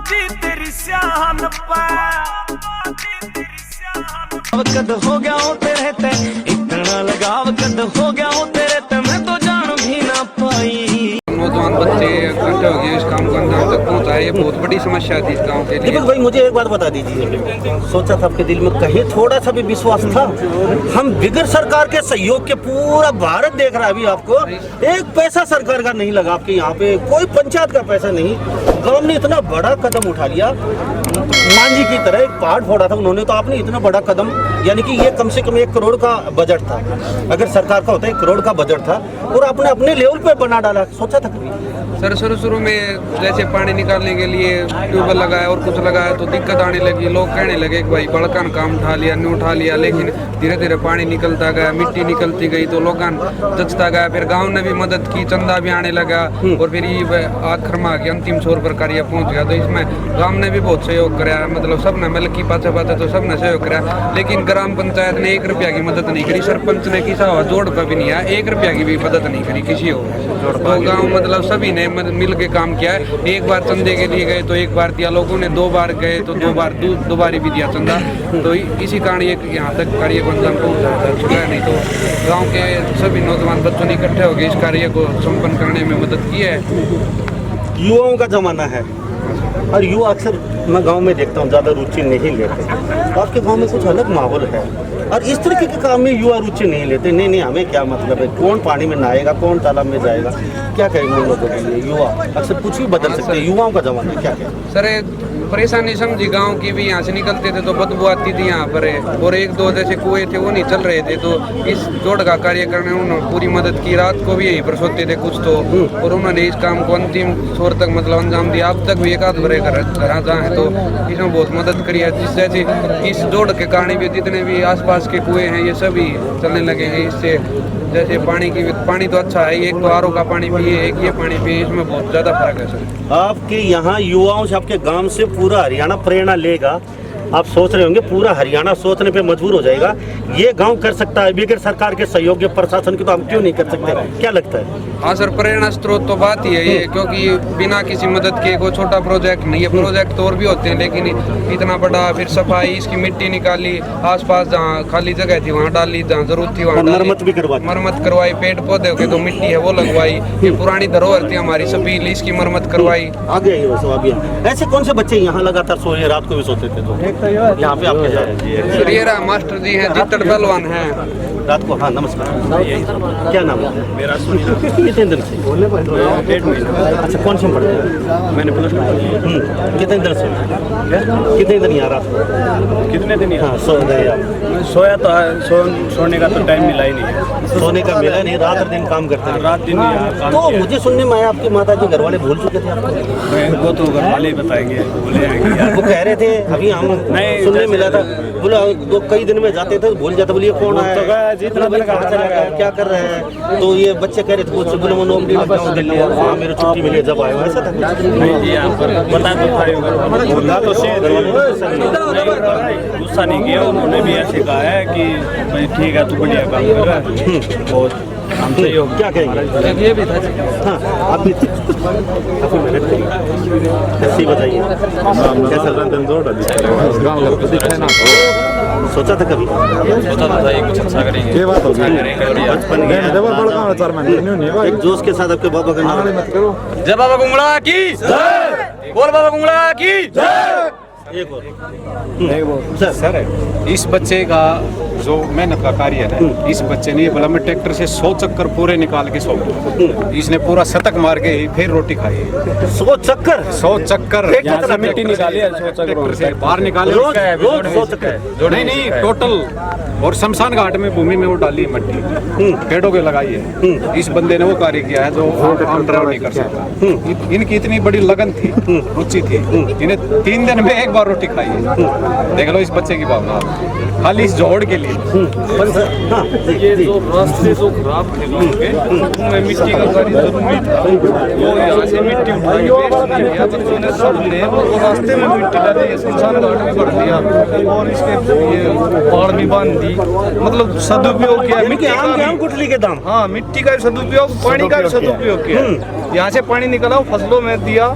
तेरी स्यान कद हो गया हो तेरे ते इतना लगाव कद हो गया हो तेरे ते मैं तो जान भी ना पाई। नौजवान बच्चे इकट्ठे हो गए इस काम को अंजाम तक पहुंचाए, ये बहुत बड़ी समस्या थी इस गांव के लिए। दीपक भाई मुझे एक बात बता दीजिए, सोचा था आपके दिल में कहीं थोड़ा सा भी विश्वास था? हम बिगर सरकार के सहयोग के पूरा भारत देख रहा है अभी आपको, एक पैसा सरकार का नहीं लगा आपके यहाँ पे, कोई पंचायत का पैसा नहीं। गांव ने इतना बड़ा कदम उठा लिया, मांझी की तरह एक पहाड़ फोड़ा था उन्होंने, तो आपने इतना बड़ा कदम, यानी कि ये कम से कम 1 करोड़ का बजट था, अगर सरकार का होता 1 करोड़ का बजट था, और आपने अपने लेवल पे बना डाला। सोचा था कभी? सर शुरू में जैसे पानी निकालने के लिए ट्यूबवेल लगाया और कुछ लगाया तो दिक्कत आने लगी, लोग कहने लगे कि भाई बड़का काम उठा लिया नहीं उठा लिया, लेकिन धीरे धीरे पानी निकलता गया, मिट्टी निकलती गई तो लोग जचता गया। फिर गांव ने भी मदद की, चंदा भी आने लगा, और फिर ये आखिर में आके अंतिम छोर पर कार्य पहुंच गया। तो इसमें गांव ने भी बहुत सहयोग कराया, मतलब सब ने मिल की पाचे तो सब ने सहयोग कराया, लेकिन ग्राम पंचायत ने 1 रुपया की मदद नहीं करी, सरपंच ने किसा हुआ जोड़ पर भी नहीं आया, 1 रुपया की भी मदद नहीं करी किसी हो। तो गाँव मतलब सभी ने मिल के काम किया है। एक बार चंदे के लिए गए तो 1 बार दिया, लोगों ने 2 बार गए तो 2 बार दोबारा भी दिया चंदा। तो इसी कारण ये यहाँ तक कार्य को अंजाम पहुँचाया जा चुका है। नहीं तो गांव के सभी नौजवान बच्चों ने इकट्ठे होकर इस कार्य को संपन्न करने में मदद की है। युवाओं का जमाना है और युवा अक्सर मैं गांव में देखता हूँ ज़्यादा रुचि नहीं लेते। आपके गांव में कुछ अलग माहौल है और इस तरीके के काम में युवा रुचि नहीं लेते। नहीं हमें क्या मतलब है, कौन पानी में नहाएगा, कौन तालाब में जाएगा, क्या कहेंगे उन लोगों के लिए? युवा अक्सर कुछ भी बदल सकते हैं, युवाओं का जमाना क्या क्या? सर परेशानी समझी, गांव की भी यहाँ से निकलते थे तो बदबू आती थी यहाँ पर, और 1-2 जैसे कुएं थे वो नहीं चल रहे थे, तो इस जोड़ का कार्य करने उन्होंने पूरी मदद की। रात को भी यहीं पर सोते थे कुछ तो, और उन्होंने इस काम को अंतिम छोर तक मतलब अंजाम दिया। अब तक भी 1-8 भरे घर जहाँ है तो इसमें बहुत मदद करी है। जैसे इस जोड़ के कारण भी जितने भी आसपास के कुएं हैं ये सभी चलने लगे हैं। इससे जैसे पानी तो अच्छा है, एक तो आरओ का पानी पिए, एक ये पानी पिए, इसमें बहुत ज़्यादा फर्क है सर। आपके यहाँ युवाओं से, आपके गांव से पूरा हरियाणा प्रेरणा लेगा। आप सोच रहे होंगे पूरा हरियाणा सोचने पे मजबूर हो जाएगा, ये गांव कर सकता है बगैर सरकार के सहयोग के, प्रशासन की, तो हम क्यों नहीं कर सकते? क्या लगता है? हाँ सर, प्रेरणा स्रोत तो बात ही है ये, क्योंकि बिना किसी मदद के कोई छोटा प्रोजेक्ट नहीं है। प्रोजेक्ट तो और भी होते हैं, लेकिन इतना बड़ा, फिर सफाई, इसकी मिट्टी निकाली, आसपास जहाँ खाली जगह थी वहाँ डाली, जहाँ जरूरत थी वहाँ मरम्मत करवाई, पेड़ पौधे के तो मिट्टी है वो लगवाई, ये पुरानी धरोहर थी हमारी सपील, इसकी मरम्मत करवाई। आगे ऐसे कौन से बच्चे यहाँ लगातार सोए, रात को भी सोते थे? तो यहाँ पे आपके साथ ये रहा मास्टर जी हैं, जितड़ पहलवान हैं रात को। हाँ नमस्कार, क्या नाम है? मेरा कितने दिन से? 1.5 महीना। अच्छा, कौन सी पढ़ते हैं? मैंने प्लस 2। कितने दिन से? कितने दिन यहाँ रात को? कितने दिन? हाँ सोया तो सोने का तो टाइम मिला ही नहीं है। सोने का मिला नहीं, रात और दिन काम करते हैं। रात दिन तो मुझे सुनने में आया आपकी माता जी घर वाले भूल चुके थे आपको? वो तो घर वाले ही बताएंगे, बोले वो कह रहे थे, अभी हम सुनने मिला था, बोला तो कई दिन में जाते थे भूल जाते, बोलिए कौन आया, जितना क्या कर रहे हैं। तो ये बच्चे कह रहे थे बोले नौकरी लग जाऊँ दिल्ली, हाँ मेरी छुट्टी मिली जब आए, ऐसा था? बता तो गुस्सा नहीं किया, उन्होंने भी ऐसे कहा है कि भाई ठीक है तू बढ़िया काम कर रहा है, बहुत हम सही हो। क्या कहेंगे? ये भी था। हाँ आप भी कैसी बताइए, सोचा था कभी? सोचा था ये कुछ अच्छा करेंगे, ये बात होगी एक जोश के साथ आपके बाबा का नाम मत करो। जय बाबा कुंबड़ा की जय, बोल बाबा कुंबड़ा की जय। एक और सर इस बच्चे का जो मेहनत का कार्य है, इस बच्चे ने बोला मैं ट्रैक्टर से 100 चक्कर पूरे निकाल के सो, इसने पूरा शतक मार के फिर रोटी खाई। 100 चक्कर? 100 चक्कर यहाँ से मिट्टी निकाली है, 100 चक्कर से बाहर निकाले, रोज 100 चक्कर? नहीं टोटल। और शमशान घाट में भूमि में वो डाली मट्टी, पेड़ों के लगाई है। इस बंदे ने वो कार्य किया है जो आम ड्राइवर नहीं कर सकता। इनकी इतनी बड़ी लगन थी, रुचि थी, इन्हें 3 दिन में 1 बार रोटी खाई है। देख लो इस बच्चे की भावना, खाली इस जोड़ के लिए। ये जो रास्ते जो खराब थे उनमें मिट्टी का कार्य जरूरी था, वो यहाँ से मिट्टी उठाई बच्चों ने सब ले, वो रास्ते में मिट्टी डाली है, शमशान घाट भी भर दिया और इसके ये पहाड़ भी बांध दी, मतलब सदुपयोग किया मिट्टी का, गुठली के दाम। हाँ मिट्टी का सदुपयोग, पानी का भी सदुपयोग किया। यहाँ से पानी निकला फसलों में दिया,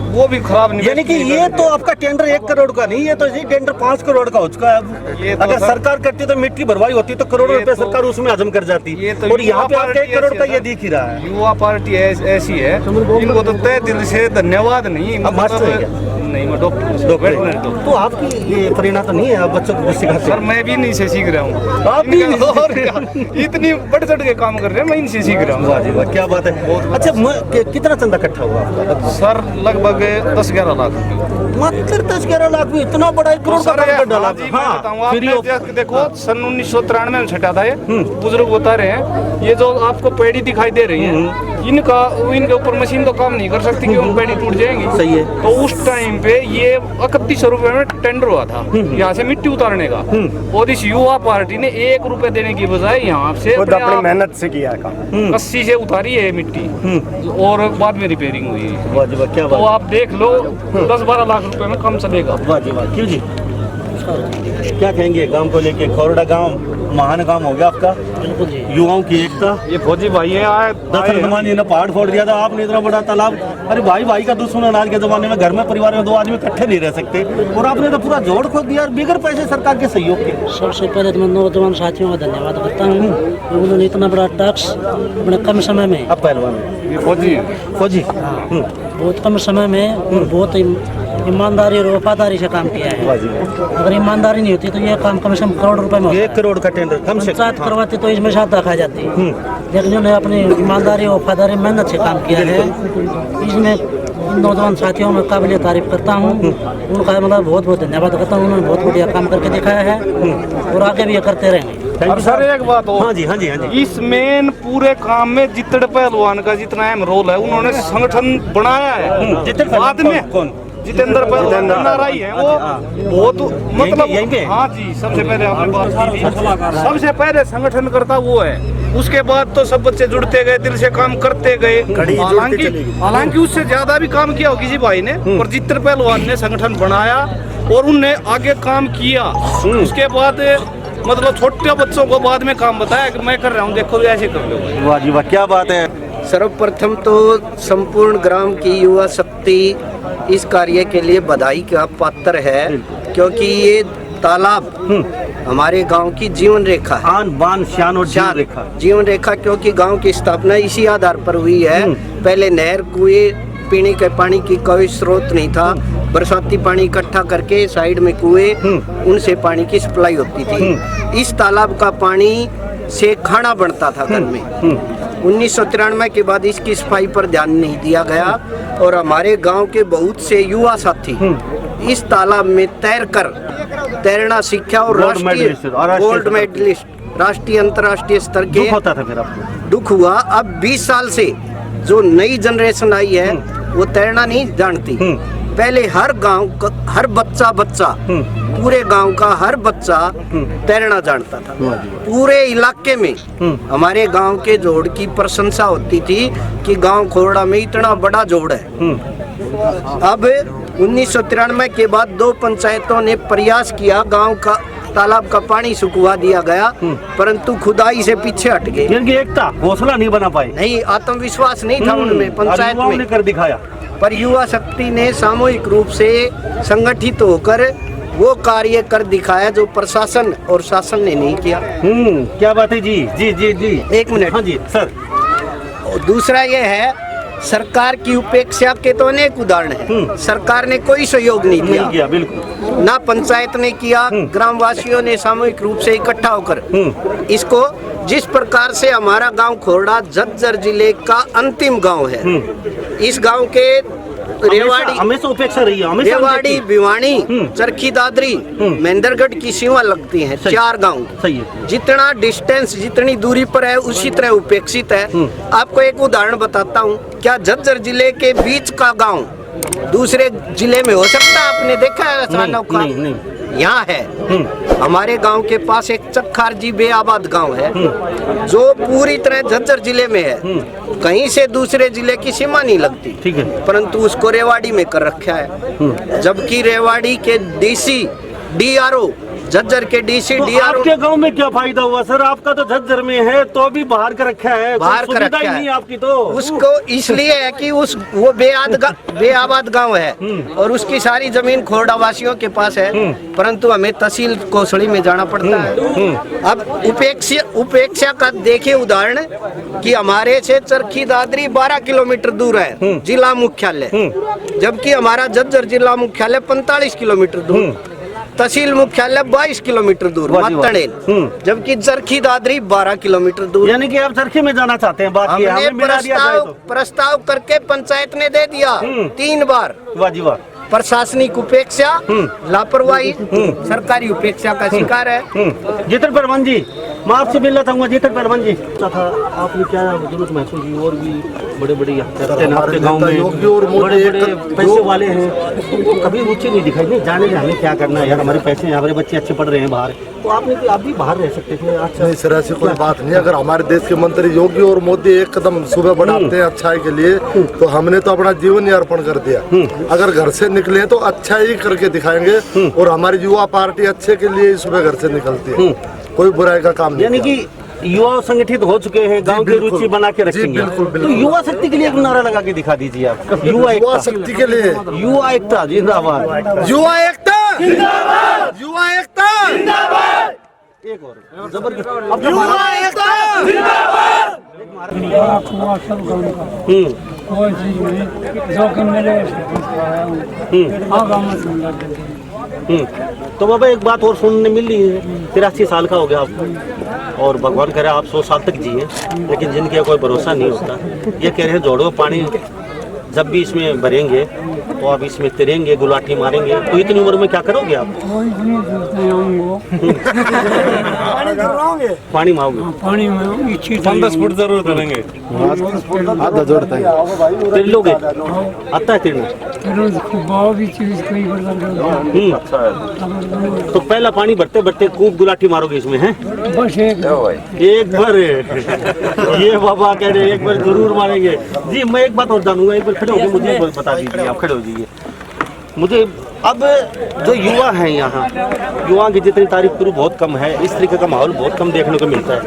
वो भी खराब निवेश यानी कि नहीं ये करेंगे। तो आपका टेंडर 1 करोड़ का नहीं, ये तो जी टेंडर 5 करोड़ का हो चुका है अब। ये तो अगर सर- सरकार करती तो मिट्टी भरवाई होती तो करोड़ों ये रुपए तो- सरकार उसमें हजम कर जाती, ये तो और यहाँ पे युवा आपका 1 पार्टी करोड़ का ऐसी ये है। दिख ही रहा है। युवा पार्टी ऐसी है, इनको तो तय दिल से धन्यवाद नहीं। अब मास्टर है क्या? नहीं, मैं डॉक्टर हूँ, डॉक्टर वेटरनरी डॉक्टर। तो आपकी ये प्रेरणा तो नहीं है, आप बच्चों को कुछ सिखाते सर हैं? मैं भी नहीं से सीख रहा हूँ। आप भी नहीं और क्या, इतनी बढ़ चढ़ के काम कर रहे हैं, मैं इनसे सीख रहा हूँ। वाह जी वाह, क्या बात है। अच्छा कितना चंदा इकट्ठा हुआ आपका? सर लगभग 10-11 लाख रुपए। मात्र 10-11 लाख में इतना बड़ा 1 करोड़ का सर, बजट डाला। जी, मैं बताऊँ, आपने देखो सन 1993 में छटा था ये, बुजुर्ग बता रहे हैं, ये जो आपको पेड़ी दिखाई दे रही है, इनके ऊपर मशीन तो काम नहीं कर सकती क्योंकि पेड़ी टूट जाएंगी। सही है। तो उस टाइम पे ये 3100 रुपए में टेंडर हुआ था यहाँ से मिट्टी उतारने का, और इस युवा पार्टी ने 1 रुपए देने की बजाय यहाँ से अपनी मेहनत से किया है काम। कस्सी से उतारी है मिट्टी, और बाद में रिपेयरिंग हुई है। वाह जी वाह, क्या तो बात आप देख लो 10-12 लाख रुपए में कम चलेगा। है। वाह जी वाह, क्यों जी क्या कहेंगे गांव को लेके? खोरडा गांव महान गांव हो गया आपका, युवाओं की एकता। ये फौजी भाई है आए 10 रंगमान ने पहाड़ फोड़ दिया था, आपने इतना बड़ा तालाब। अरे भाई भाई का दुश्मन, आज के जमाने में घर में परिवार में 2 आदमी इकट्ठे नहीं रह सकते, और आपने तो पूरा जोड़ खोद दिया बगैर पैसे सरकार के सहयोग के। सबसे पहले तो मैं नौजवान साथियों का धन्यवाद करता हूँ, उन्होंने इतना बड़ा टास्क बड़े कम समय में, अब पहलवान ये फौजी फौजी बहुत कम समय में और बहुत ईमानदारी और वफादारी से काम किया है। वाह जी, अगर ईमानदारी नहीं होती तो ये काम कम से कम करोड़ रुपए में होता। 1 करोड़ का टेंडर कम से पंचायत करवाती तो इसमें साथ खा जाती, लेकिन उन्होंने अपनी ईमानदारी और वफादारी मेहनत से काम किया है। इसमें इन नौजवान साथियों में काबिल तारीफ करता हूँ, उनका मतलब बहुत बहुत धन्यवाद करता हूँ। उन्होंने बहुत बढ़िया काम करके दिखाया है और आगे भी ये करते रहेंगे। और सर एक बात और, हाँ जी हाँ जी हाँ जी। इस मेन पूरे काम में जितने पहलवान का जितना अहम रोल है, उन्होंने संगठन बनाया है। जितेंद्र बाद में कौन? जितेंद्र पहलवान नाराई है, वो बहुत मतलब यहीं पे? हाँ जी, सबसे पहले आपने बात की थी, सबसे पहले संगठन करता वो है। उसके बाद तो सब बच्चे जुड़ते गए, दिल से काम करते गए। हालांकि उससे ज्यादा भी काम किया हो किसी भाई ने, पर जितेंद्र पहलवान ने संगठन बनाया और उनने आगे काम किया। उसके बाद मतलब छोटे बच्चों को बाद में काम बताया कि मैं कर रहा हूँ, देखो ऐसे कर लो। वाह जी वाह, क्या बात है। सर्वप्रथम तो संपूर्ण ग्राम की युवा शक्ति इस कार्य के लिए बधाई का पात्र है, क्योंकि ये तालाब हमारे गांव की जीवन रेखा है। आन बान शान और जीवन रेखा। जीवन रेखा, क्योंकि गांव की स्थापना इसी आधार पर हुई है। पहले नहर, कुएं, पीने के पानी की कोई स्रोत नहीं था। बरसाती पानी इकट्ठा करके साइड में कुएं, उनसे पानी की सप्लाई होती थी। इस तालाब का पानी से खाना बनता था घर में। 1993 के बाद इसकी सफाई पर ध्यान नहीं दिया गया, और हमारे गांव के बहुत से युवा साथी इस तालाब में तैरना सीखा और गोल्ड मेडलिस्ट, राष्ट्रीय अंतर्राष्ट्रीय स्तर के दुख होता था फिर आपको? दुख हुआ। अब 20 साल से जो नई जनरेशन आई है वो तैरना नहीं जानती। पहले हर गांव का हर बच्चा पूरे गांव का हर बच्चा तैरना जानता था। पूरे इलाके में हमारे गांव के जोड़ की प्रशंसा होती थी कि गांव खोरडा में इतना बड़ा जोड़ है। अब 1993 के बाद 2 पंचायतों ने प्रयास किया, गांव का तालाब का पानी सुखवा दिया गया, परंतु खुदाई से पीछे हट गए। इनकी एकता हौसला नहीं बना पाए, नहीं, आत्मविश्वास नहीं था उनमें पंचायत युवाओं ने में। कर दिखाया। पर युवा शक्ति ने सामूहिक रूप से संगठित होकर वो कार्य कर दिखाया जो प्रशासन और शासन ने नहीं किया। क्या बात है जी जी जी जी। 1 मिनट। हाँ जी सर। दूसरा ये है, सरकार की उपेक्षा के तो अनेक उदाहरण हैं। सरकार ने कोई सहयोग नहीं नहीं किया, किया, बिल्कुल ना पंचायत ने किया, ग्रामवासियों ने सामूहिक रूप से इकट्ठा होकर इसको, जिस प्रकार से हमारा गांव खोरडा झज्जर जिले का अंतिम गांव है। इस गांव के रेवाड़ी, हमेशा उपेक्षा रही है, हमेशा रेवाड़ी, भिवानी, चरखी दादरी, महेंद्रगढ़ की सीमा लगती है। 4 गांव। सही है। जितना डिस्टेंस, जितनी दूरी पर है उसी तरह उपेक्षित है। आपको एक उदाहरण बताता हूँ। क्या झज्जर जिले के बीच का गांव दूसरे जिले में हो सकता है? आपने देखा है ऐसा नौका? नहीं। यहाँ है। हमारे गांव के पास एक चक्खारजी बेआबाद गांव है जो पूरी तरह झज्जर जिले में है, कहीं से दूसरे जिले की सीमा नहीं लगती। ठीक है। परंतु उसको रेवाड़ी में कर रखा है, जबकि रेवाड़ी के डीसी, DRO झज्जर के डीसी तो डीआर आपके गांव में क्या फायदा हुआ सर? आपका तो झज्जर में है तो भी बाहर का रखा है, बाहर कोई का सुविधा रखा ही है। नहीं आपकी तो। उसको इसलिए है कि वो बेआबाद गांव है और उसकी सारी जमीन खोरडावासियों के पास है, परंतु हमें तहसील कोसड़ी में जाना पड़ता है। अब उपेक्षा का देखिए उदाहरण कि हमारे से चरखी दादरी 12 किलोमीटर दूर है जिला मुख्यालय, जबकि हमारा झज्जर जिला मुख्यालय 45 किलोमीटर दूर, तहसील मुख्यालय 22 किलोमीटर दूर मातड़ेन, जबकि चरखी दादरी 12 किलोमीटर दूर। यानी कि आप चरखी में जाना चाहते हैं? बात ये हमने हमें मिला दिया जाए तो। प्रस्ताव करके पंचायत ने दे दिया 3 बार। वाह जी वाह। प्रशासनिक उपेक्षा, लापरवाही, सरकारी उपेक्षा का शिकार है। जीतन परमान जी, मैं आपसे मिलना चाहूंगा। जीतन परमान जी, था आपने क्या जरूरत महसूस की? और भी बड़े बड़े आपके गांव में बड़े बड़े पैसे वाले हैं, तो कभी रुचि नहीं दिखाई? नहीं जाने हमें क्या करना है यार, हमारे पैसे हैं, हमारे बच्चे अच्छे पढ़ रहे हैं बाहर, तो आप भी बाहर रह सकते थे। अच्छा नहीं सर, ऐसी कोई बात नहीं। अगर हमारे देश के मंत्री योगी और मोदी एक कदम सुबह बढ़ाते हैं अच्छाई के लिए, तो हमने तो अपना जीवन ही अर्पण कर दिया। अगर घर से निकले तो अच्छा ही करके दिखाएंगे, और हमारी युवा पार्टी अच्छे के लिए सुबह घर से निकलती है, कोई बुराई का काम नहीं। यानी कि युवा संगठित हो चुके हैं, गांव की रुचि बना के रखेंगे। बिल्कुल, बिल्कुल। तो युवा शक्ति के लिए एक नारा लगा के दिखा दीजिए आप। युवा शक्ति के लिए युवा एकता जिंदाबाद, युवा एकता जिंदाबाद, युवा एकता जिंदाबाद, एक और जबरदस्त युवा एकता जिंदाबाद। कोई चीज नहीं जो कि मेरे तो बाबा एक बात और सुनने मिल रही है, 83 साल का हो गया आपको, और भगवान करे आप 100 साल तक जिए, लेकिन जिनका कोई भरोसा नहीं होता। ये कह रहे हैं जोड़ो पानी जब भी इसमें भरेंगे तो आप इसमें तैरेंगे, गुलाटी मारेंगे, तो इतनी उम्र में क्या करोगे आप? पानी मारोगे? पानी में 10 फुट जरूर करेंगे, आधा जोड़ता है। तैर लोगे? आता है तैरना? भी चीज कई तो पहला पानी भरते भरते खूब गुलाटी मारोगे इसमें, हैं? बस एक बार ये बाबा कह रहे एक बार जरूर मारेंगे जी। मैं एक बात और जानूंगा, एक बार खड़े होकर मुझे बता दीजिए, आप खड़े हो जाइए मुझे। अब जो युवा हैं यहाँ, युवा की जितनी तारीफ करूँ बहुत कम है, इस तरीके का माहौल बहुत कम देखने को मिलता है।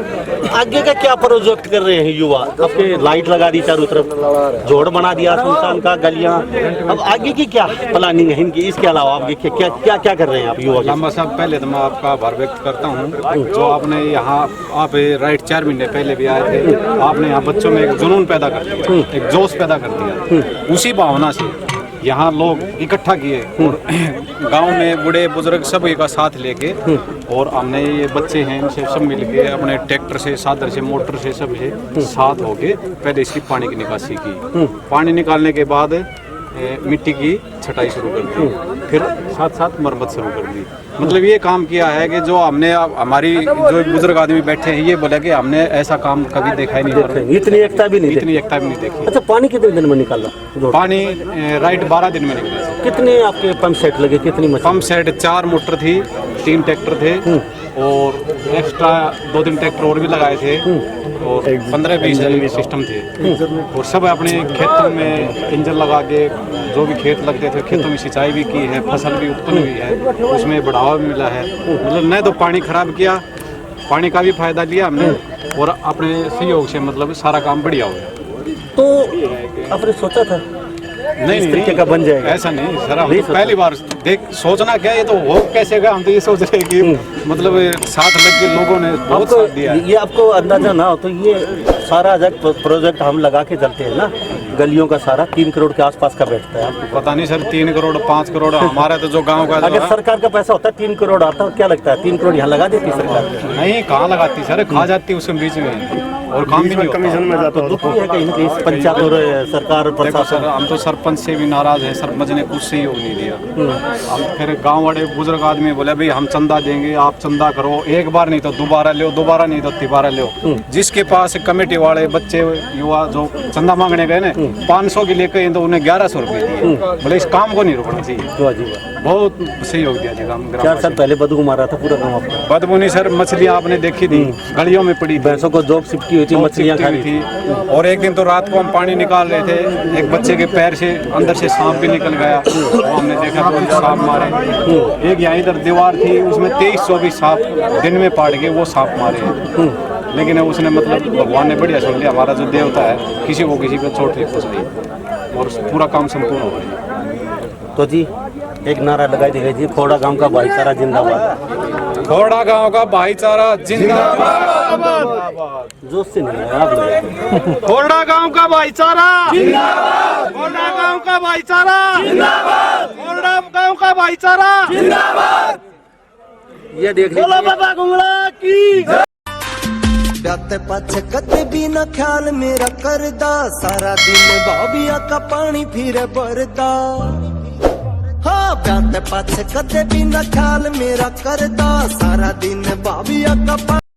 आगे का क्या प्रोजेक्ट कर रहे हैं युवा? आपके लाइट लगा दी चारों तरफ, जोड़ बना दिया सुनसान का, गलियां, अब आगे की क्या प्लानिंग है इनकी? इसके अलावा आपके क्या क्या क्या कर रहे हैं आप युवा? लांबा साहब, पहले तो मैं आपका आभार व्यक्त करता हूँ जो आपने यहाँ आप राइट 4 महीने पहले भी आए थे, आपने यहाँ बच्चों में एक जुनून पैदा कर दिया, एक जोश पैदा कर दिया। उसी भावना से यहाँ लोग इकट्ठा किए और गांव में बूढ़े बुजुर्ग सभी का साथ लेके, और हमने ये बच्चे हैं इनसे सब मिलके अपने ट्रैक्टर से, सादर से, मोटर से, सब से साथ होके पहले इसकी पानी की निकासी की। पानी निकालने के बाद मिट्टी की छटाई शुरू कर दी, फिर साथ साथ मरम्मत शुरू कर दी। मतलब ये काम किया है कि जो हमने हमारी जो बुजुर्ग आदमी बैठे हैं ये बोले कि हमने ऐसा काम कभी देखा ही नहीं, इतनी एकता भी नहीं, इतनी एकता भी नहीं देखी। अच्छा, पानी कितने दिन में निकाला? पानी राइट 12 दिन में निकला। कितने आपके पंप सेट लगे? कितनी मशीन? पंप सेट 4 मोटर थी, 3 ट्रैक्टर थे, और एक्स्ट्रा 2-3 ट्रैक्टर और भी लगाए थे, और 15-20 सिस्टम थे, और सब अपने खेतों में इंजन लगा के जो भी खेत लगते थे खेतों में सिंचाई भी की है, फसल भी उत्पन्न हुई है, उसमें बढ़ावा भी मिला है। मतलब न तो पानी खराब किया, पानी का भी फायदा लिया हमने, और अपने सहयोग से मतलब सारा काम बढ़िया हो गया। तो आपने सोचा था नहीं, इस तरीके का बन जाएगा? ऐसा नहीं सर, हम तो पहली बार सोचना क्या, ये तो हो कैसे गया, हम तो ये सोच रहे कि मतलब साथ लग के लोगों ने बहुत साथ दिया। ये आपको अंदाजा ना हो तो ये सारा जब प्रोजेक्ट हम लगा के चलते हैं ना, गलियों का सारा 3 करोड़ के आसपास का बैठता है। आपको पता नहीं सर, 3 करोड़ 5 करोड़ हमारा तो जो गाँव का अगर सरकार का पैसा होता 3 करोड़ आता, क्या लगता है 3 करोड़ यहाँ लगा देती सरकार? नहीं, कहाँ लगाती सर, खा जाती उसके बीच में, और काम भी नहीं कमीशन में जाता। दुख भी है कहीं ना कहीं पंचायत और सरकार प्रशासन। सर हम तो सरपंच से भी नाराज है, सरपंच ने कुछ सहयोग नहीं दिया। हम फिर गांव वाले बुजुर्ग आदमी बोले भाई हम चंदा देंगे, आप चंदा करो, एक बार नहीं तो दोबारा लो, दोबारा नहीं तो तिबारा लो। जिसके पास कमेटी वाले बच्चे युवा जो चंदा मांगने गए ना, 500 के लिए कहीं तो उन्हें 1100 रुपये दिए। बोले इस काम को नहीं रोकना चाहिए। बहुत सहयोग दिया जी। 4 साल पहले बदबू मारा था पूरा गाँव आपका? बदबू नहीं सर, मछलियाँ आपने देखी थी गलियों में पड़ी, भैंसों को जॉब शिफ्टी हुई थी, मछलियाँ खा रही थी। और एक दिन तो रात को हम पानी निकाल रहे थे, एक बच्चे के पैर से अंदर से सांप भी निकल गया, वो हमने देखा तो सांप मारे। एक यहाँ इधर दीवार थी, उसमें 23-24 सांप दिन में पाड़ के वो सांप मारे। लेकिन उसने मतलब भगवान ने बढ़िया सुन लिया, हमारा जो देवता है किसी को चोट नहीं पहुँच और पूरा काम संपूर्ण हो गया। तो जी एक नारा लगाई देगा जी, खोड़ा गांव का भाईचारा जिंदाबाद। खोड़ा गांव का भाईचारा जिंदाबाद। जोश से नहीं है आप लोग। खोड़ा गांव का भाईचारा जिंदाबाद। खोड़ा गांव का भाईचारा जिंदाबाद। खोड़ा गांव का भाईचारा जिंदाबाद। ये देख लीजिए बाबा गुंगला की ब्याते पाछे कदे भी ना ख्याल मेरा करदा, सारा दिन भाबिया का पानी फिर भरदा। हाँ ब्याते पाछे कदे भी ना ख्याल मेरा करदा, सारा दिन भाबिया का